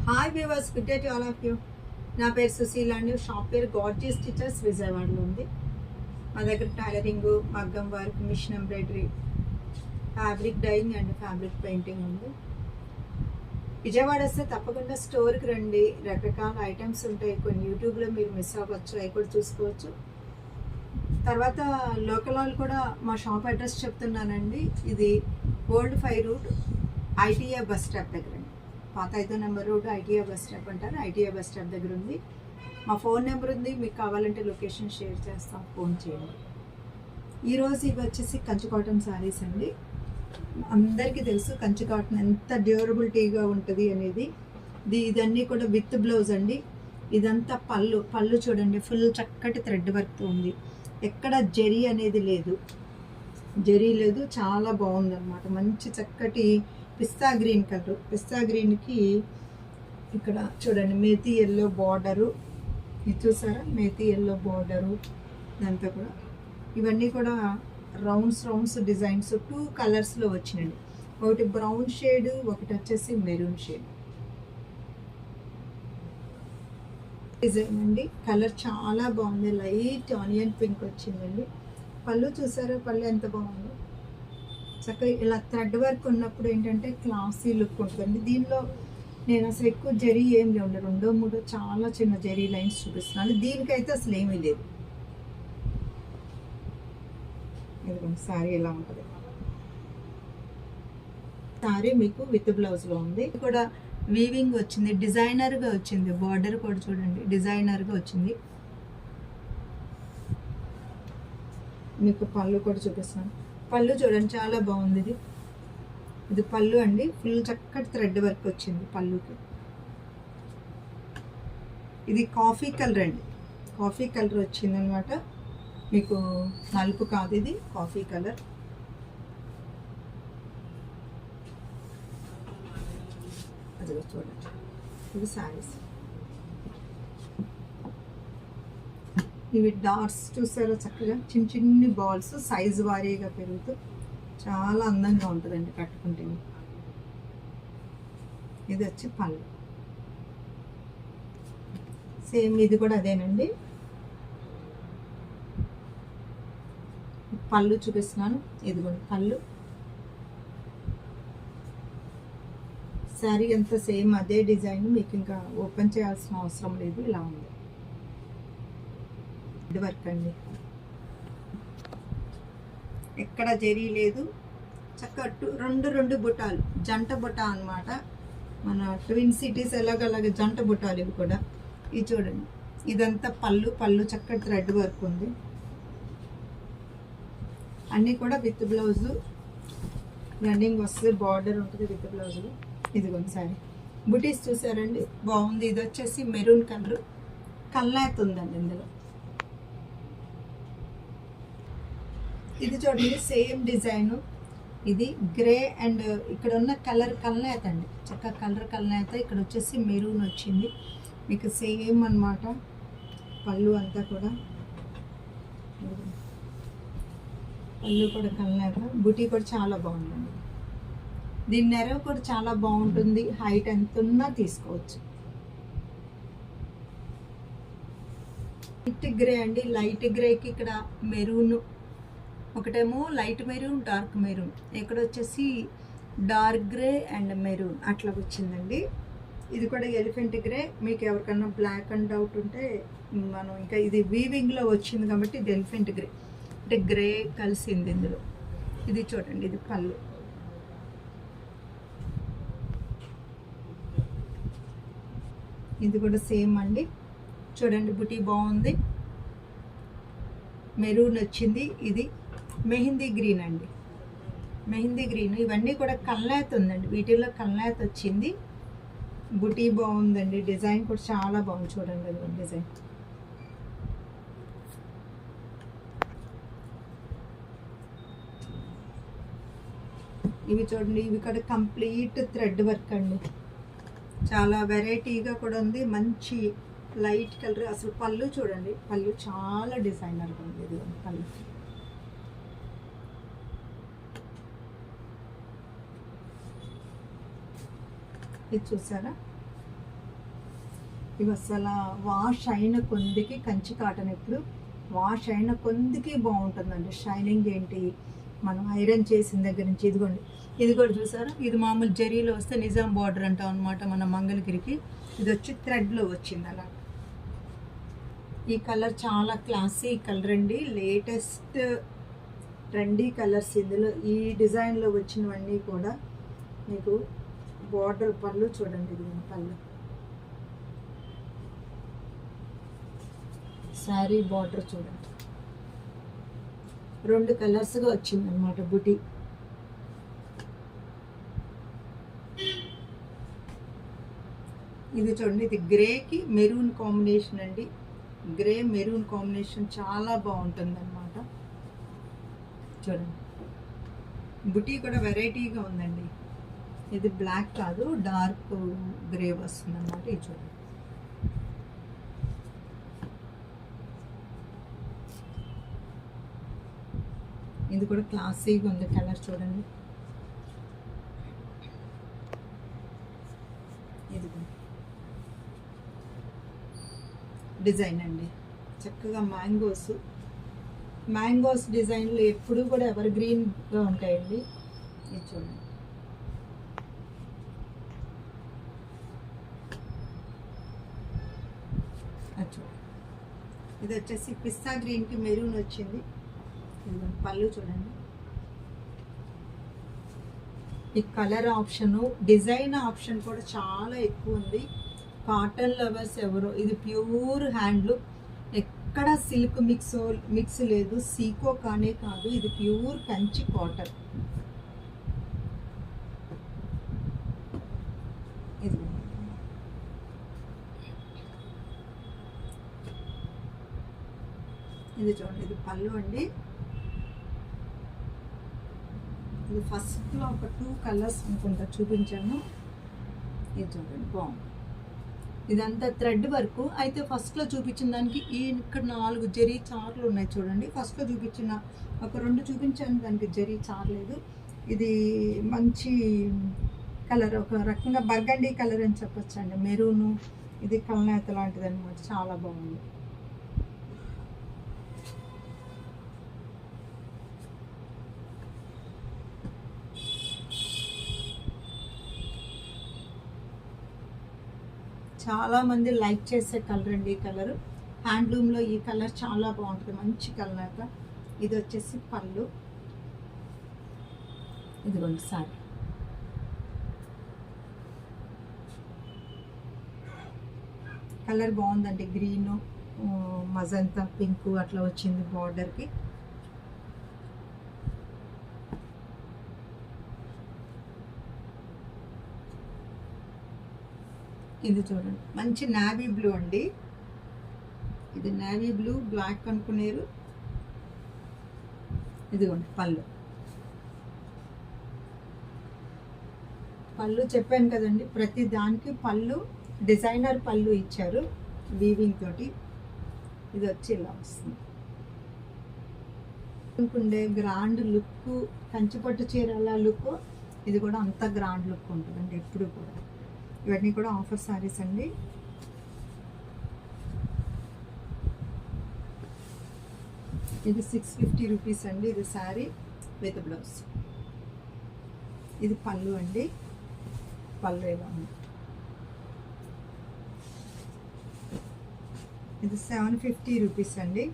Hi viewers, good day to all of you. నా పేరు సుశీల అండి. షాప్ పేరు గార్జియస్ స్టిచెస్ విజయవాడలో ఉంది. మా దగ్గర టైలరింగ్, మగ్గం work, machine embroidery, fabric dyeing and fabric painting ఉంది. విజయవాడ వస్తే తప్పకుండా స్టోర్కి రండి. రకరకాల ఐటమ్స్ ఉంటాయి. కొన్ని యూట్యూబ్లో మీరు మిస్ అవ్వచ్చు, అవి కూడా చూసుకోవచ్చు. తర్వాత లోకల్ వాళ్ళు కూడా మా షాప్ అడ్రస్ చెప్తున్నానండి. ఇది old 5 route ITI bus stop దగ్గర అండి. పాత 5 number road ITI bus stop అంటారు. ఐటీఐ బస్ స్టాప్ దగ్గర ఉంది. మా ఫోన్ నెంబర్ ఉంది, మీకు కావాలంటే లొకేషన్ షేర్ చేస్తాం, ఫోన్ చేయండి. ఈరోజు ఇవి వచ్చేసి కంచి కాటన్ శారీస్ అండి. అందరికీ తెలుసు కంచి కాటన్ ఎంత డ్యూరబిలిటీగా ఉంటుంది అనేది. ఇదన్నీ కూడా విత్ బ్లౌజ్ అండి. ఇదంతా పళ్ళు చూడండి, ఫుల్ చక్కటి థ్రెడ్ వర్క్తో ఉంది. ఎక్కడ జరీ అనేది లేదు, చాలా బాగుందన్నమాట. మంచి చక్కటి పిస్తా గ్రీన్ కలర్, పిస్తా గ్రీన్కి ఇక్కడ చూడండి మేతి ఎల్లో బార్డరు, ఇది చూసారా మేతి ఎల్లో బార్డరు. ఇదంతా కూడా ఇవన్నీ కూడా రౌండ్స్ డిజైన్స్ 2 కలర్స్లో వచ్చినాయండి. ఒకటి బ్రౌన్ షేడ్, ఒకటి వచ్చేసి మెరూన్ షేడ్ డిజైన్ అండి. కలర్ చాలా బాగుంది, లైట్ ఆనియన్ పింక్ వచ్చిందండి. పళ్ళు చూసారా, పళ్ళు ఎంత బాగుందో. చక్కగా ఇలా థ్రెడ్ వర్క్ ఉన్నప్పుడు ఏంటంటే క్లాసీ లుక్ ఉంటుంది. దీనిలో నేను అసలు ఎక్కువ జరీ ఏం లేవు, 2-3 చాలా చిన్న జరీ లైన్స్ చూపిస్తున్నాను. దీనికైతే అసలు ఏమీ లేదు. ఇదిగోండి శారీ ఎలా ఉంటుంది. శారీ మీకు విత్ బ్లౌజ్లో ఉంది. కూడా వీవింగ్ వచ్చింది, డిజైనర్గా వచ్చింది. బార్డర్ కూడా చూడండి డిజైనర్గా వచ్చింది. మీకు పళ్ళు కూడా చూపిస్తాను. పళ్ళు చూడండి చాలా బాగుంది. ఇది పళ్ళు అండి, ఫుల్ చక్కటి థ్రెడ్ వర్క్ వచ్చింది పళ్ళుకి. ఇది కాఫీ కలర్ అండి, కాఫీ కలర్ వచ్చింది అనమాట. మీకు నలుపు కాదు, ఇది కాఫీ కలర్. అదిగో చూడండి, ఇది శారీస్. ఇవి డాట్స్ చూసారో చక్కగా చిన్ని బాల్స్ సైజు వారీగా పెరుగుతూ చాలా అందంగా ఉంటుందండి కట్టుకుంటే. ఇది వచ్చి పళ్ళు, సేమ్ ఇది కూడా అదేనండి. పళ్ళు చూపిస్తున్నాను, ఇది కూడా పళ్ళు. శారీ అంతా సేమ్ అదే డిజైన్, మీకు ఇంకా ఓపెన్ చేయాల్సిన అవసరం లేదు. ఇలా ఉంది వర్క్ అండి, ఎక్కడ జరీ లేదు. చక్కగా రెండు బుట్టాలు, జంట బుట్ట అన్నమాట. మన ట్విన్ సిటీస్ ఎలాగలాగే జంట బుట్టాలు ఇవి కూడా. ఇది చూడండి, ఇదంతా పళ్ళు చక్కటి థ్రెడ్ వర్క్ ఉంది. అన్నీ కూడా విత్ బ్లౌజ్ రన్నింగ్ వస్తుంది, బార్డర్ ఉంటుంది విత్ బ్లౌజ్లో. ఇదిగోండి సారీ బుటీస్ చూసారండి, బాగుంది. ఇది వచ్చేసి మెరూన్ కలర్, కల్లాత్ ఉందండి ఇందులో. ఇది చూడండి సేమ్ డిజైను. ఇది గ్రే అండ్ ఇక్కడ ఉన్న కలర్ కల్నేత అండి, చక్కగా కలర్ కల్నేత. ఇక్కడ వచ్చేసి మెరూన్ వచ్చింది మీకు సేమ్ అన్నమాట. పళ్ళు అంతా కూడా, పళ్ళు కూడా కల్నేత. బుటీ కూడా చాలా బాగుందండి. దీని నెరవ కూడా చాలా బాగుంటుంది, హైట్ ఎంత ఉన్నా తీసుకోవచ్చు. లైట్ గ్రే అండి, లైట్ గ్రేకి ఇక్కడ మెరూన్, ఒకటేమో లైట్ మెరూన్, డార్క్ మెరూన్, ఇక్కడ వచ్చేసి డార్క్ గ్రే అండ్ మెరూన్ అట్లా వచ్చిందండి. ఇది కూడా ఎలిఫెంట్ గ్రే. మీకు ఎవరికన్నా బ్లాక్ అండ్ డౌట్ ఉంటే మనం ఇంకా ఇది వీవింగ్లో వచ్చింది కాబట్టి ఇది ఎలిఫెంట్ గ్రే, అంటే గ్రే కలిసింది ఇందులో. ఇది చూడండి, ఇది పళ్ళు. ఇది కూడా సేమ్ అండి, చూడండి బుటీ బాగుంది, మెరూన్ వచ్చింది. ఇది మెహందీ గ్రీన్ అండి, మెహందీ గ్రీన్. ఇవన్నీ కూడా కల్లాత్ ఉందండి, వీటిల్లో కల్లాత్ వచ్చింది. బుటీ బాగుందండి, డిజైన్ కూడా చాలా బాగుంది. చూడండి అది డిజైన్. ఇవి చూడండి, ఇవి కూడా కంప్లీట్ థ్రెడ్ వర్క్ అండి, చాలా వెరైటీగా కూడా ఉంది. మంచి లైట్ కలర్. అసలు పళ్ళు చూడండి, పళ్ళు చాలా డిజైనర్గా ఉంది. ఇది పళ్ళు ఇది చూసారా, ఇవి అసలు వాష్ అయిన కొందికి కంచి కాటన్ ఎప్పుడు వాష్ అయిన కొందికి బాగుంటుందండి. షైనింగ్ ఏంటి, మనం ఐరన్ చేసిన దగ్గర నుంచి. ఇదిగోండి, ఇది కూడా చూసారా, ఇది మామూలు జరీలో వస్తే నిజాం బార్డర్ అంటాం అనమాట మన మంగళగిరికి. ఇది వచ్చి థ్రెడ్లో వచ్చింది అలా. ఈ కలర్ చాలా క్లాసీ కలర్ అండి, లేటెస్ట్ ట్రెండీ కలర్స్. ఇందులో ఈ డిజైన్లో వచ్చినవన్నీ కూడా మీకు బార్డర్ పళ్ళు చూడండి, ఇది పళ్ళు శారీ బార్డర్ చూడండి, 2 కలర్స్గా వచ్చిందనమాట బుటీ. ఇది చూడండి, ఇది గ్రేకి మెరూన్ కాంబినేషన్ అండి. గ్రే మెరూన్ కాంబినేషన్ చాలా బాగుంటుంది అనమాట. చూడండి, బుటీ కూడా వెరైటీగా ఉందండి. ఇది బ్లాక్ కాదు, డార్క్ గ్రే వస్తుంది అనమాట. ఇది చూడండి, ఇది కూడా క్లాసీగా ఉంది కలర్ చూడండి. ఇది డిజైన్ అండి, చక్కగా మ్యాంగోస్ డిజైన్లు ఎప్పుడు కూడా ఎవర్ గ్రీన్గా ఉంటాయండి. ఇది చూడండి, ఇది వచ్చేసి పిస్తా గ్రీన్కి మెరూన్ వచ్చింది. పళ్ళు చూడండి, ఈ కలర్ ఆప్షను, డిజైన్ ఆప్షన్ కూడా చాలా ఎక్కువ ఉంది. కాటన్ లవర్స్ ఎవరో, ఇది ప్యూర్ హ్యాండ్లూమ్, ఎక్కడ సిల్క్ మిక్స్ లేదు, సీకో కానే కాదు, ఇది ప్యూర్ కంచి కాటన్. ఇది ఇది చూడండి, ఇది పళ్ళు అండి. ఇది ఫస్ట్లో ఒక 2 కలర్స్ అనుకుంటా చూపించాను. ఇది చూడండి, బాగుంది. ఇదంతా థ్రెడ్ వర్క్. అయితే ఫస్ట్లో చూపించిన దానికి ఇక్కడ 4 జరీ చార్లు ఉన్నాయి చూడండి. ఫస్ట్లో చూపించిన ఒక 2 చూపించాను, దానికి జరీ చార్లేదు. ఇది మంచి కలర్, ఒక రకంగా బర్గండీ కలర్ అని చెప్పొచ్చండి. మెరూను, ఇది కల్నేత లాంటిది అనమాట, చాలా బాగుంది. చాలామంది లైక్ చేసే కలర్ అండి ఈ కలర్. హ్యాండ్లూమ్లో ఈ కలర్ చాలా బాగుంటుంది, మంచి కలర్. ఇది వచ్చేసి పళ్ళు, ఇదిగోండి సారీ. కలర్ బాగుందండి, గ్రీను మజంతా పింక్ అట్లా వచ్చింది బార్డర్కి. ఇది చూడండి, మంచి నావీ బ్లూ అండి. ఇది నావీ బ్లూ, బ్లాక్ అనుకునేరు. ఇదిగోండి పళ్ళు చెప్పాను కదండి, ప్రతి దానికి పళ్ళు డిజైనర్ పళ్ళు ఇచ్చారు వీవింగ్ తోటి. ఇది వచ్చి ఇలా వస్తుంది. ఉండే గ్రాండ్ లుక్, కంచిపట్టు చీరల లుక్, ఇది కూడా అంత గ్రాండ్ లుక్ ఉంటుందండి ఎప్పుడు కూడా. ఇవన్నీ కూడా ఆఫర్ సారీస్ అండి. ఇది 650 రూపీస్ అండి. ఇది శారీ విత్ బ్లౌజ్. ఇది పళ్ళు అండి, పళ్ళు ఇలా ఉంది. ఇది 750 రూపీస్ అండి.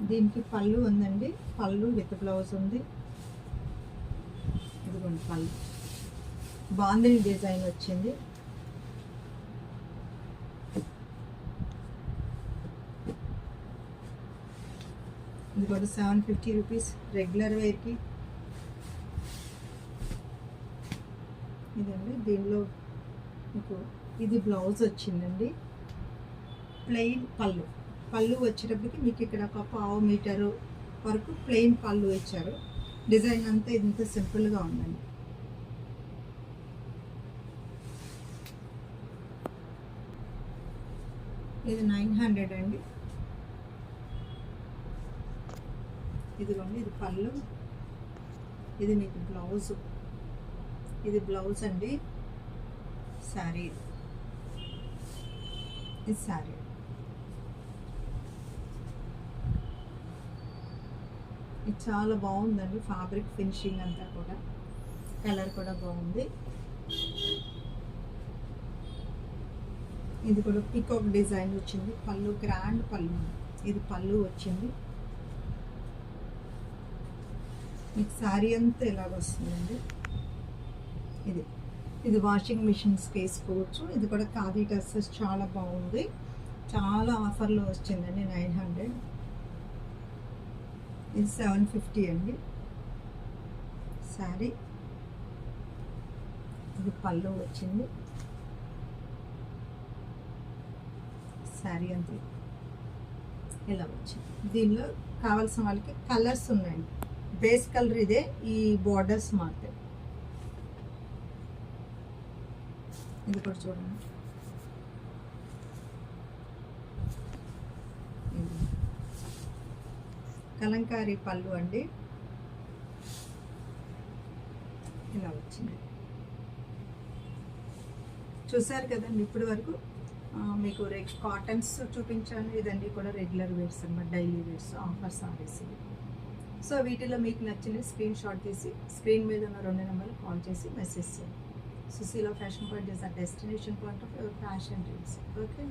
దీనికి పళ్ళు ఉందండి, పళ్ళు విత్ బ్లౌజ్ ఉంది. ఇదిగోండి పళ్ళు, బాందిని డిజైన్ వచ్చింది. ఇది కూడా 750 రూపీస్ రెగ్యులర్ వేర్కి. ఇదండి, దీనిలో మీకు ఇది బ్లౌజ్ వచ్చిందండి. ప్లెయిన్ పళ్ళు వచ్చేటప్పటికి మీకు ఇక్కడ ఒక 1/2 మీటరు వరకు ప్లెయిన్ పళ్ళు ఇచ్చారు. డిజైన్ అంతా ఇంత సింపుల్గా ఉందండి. ఇది 900 అండి. ఇదిగోండి, ఇది పళ్ళు, ఇది మీకు బ్లౌజ్, ఇది బ్లౌజ్ అండి. శారీ, ఇది శారీ. ఇది చాలా బాగుందండి, ఫ్యాబ్రిక్ ఫినిషింగ్ అంతా కూడా, కలర్ కూడా బాగుంది. ఇది కూడా పీకాక్ డిజైన్ వచ్చింది. పళ్ళు గ్రాండ్ పళ్ళు, ఇది పళ్ళు వచ్చింది. మీకు శారీ అంతా ఇలాగ వస్తుందండి. ఇది ఇది వాషింగ్ మిషన్స్కి వేసుకోవచ్చు. ఇది కూడా ఖాదీ డ్రెస్సెస్ చాలా బాగుంది, చాలా ఆఫర్లో వచ్చిందండి. 900, ఇది 750 అండి శారీ. ఇది పళ్ళు వచ్చింది. శారీ అంతే ఇలా వచ్చింది. దీనిలో కావాల్సిన వాళ్ళకి కలర్స్ ఉన్నాయండి. బేస్ కలర్ ఇదే, ఈ బార్డర్స్ మాత్రమే. ఇది కూడా చూడండి, కలంకారీ పళ్ళు అండి, ఇలా వచ్చింది. చూసారు కదండి ఇప్పటి వరకు మీకు కాటన్స్ చూపించాను. ఇదండి కూడా రెగ్యులర్ వేర్స్ అన్నమాట, daily wears, offer saris. So వీటిలో మీకు నచ్చిన స్క్రీన్ షాట్ తీసి స్క్రీన్ మీద ఉన్న 2 నెంబర్లు కాల్ చేసి మెసేజ్ చేయండి. Sushila fashion point is a destination point of your fashion dreams. Okay.